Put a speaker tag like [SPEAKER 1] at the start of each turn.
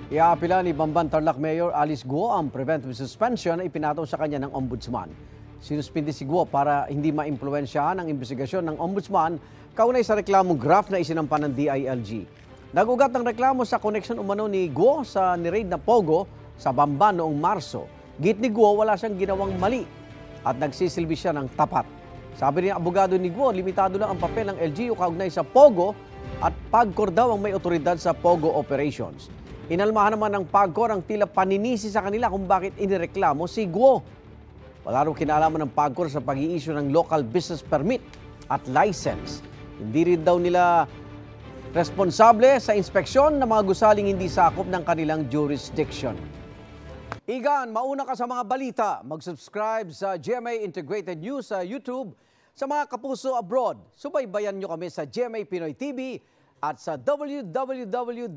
[SPEAKER 1] Iaapila ni Bamban Tarlac Mayor Alice Guo ang preventive suspension na ipinataw sa kanya ng Ombudsman. Sinuspindi si Guo para hindi maimpluwensyahan ang investigasyon ng Ombudsman kaunay sa reklamong graft na isinampa ng DILG. Nagugat ng reklamo sa koneksyon umano ni Guo sa niraid na Pogo sa Bamban noong Marso. Git ni Guo wala siyang ginawang mali at nagsisilbi siya ng tapat. Sabi ng abogado ni Guo, limitado lang ang papel ng LGU kaugnay sa Pogo at PAGCOR daw ang may otoridad sa Pogo operations. Inalmahan naman ng PAGCOR ang tila paninisi sa kanila kung bakit inireklamo si Guo. Wala rin kinalaman ng PAGCOR sa pag-i-issue ng local business permit at license. Hindi rin daw nila responsable sa inspeksyon ng mga gusaling hindi sakop ng kanilang jurisdiction. Igan, mauna ka sa mga balita. Mag-subscribe sa GMA Integrated News sa YouTube. Sa mga kapuso abroad, subaybayan nyo kami sa GMA Pinoy TV at sa www.gmanews.tv.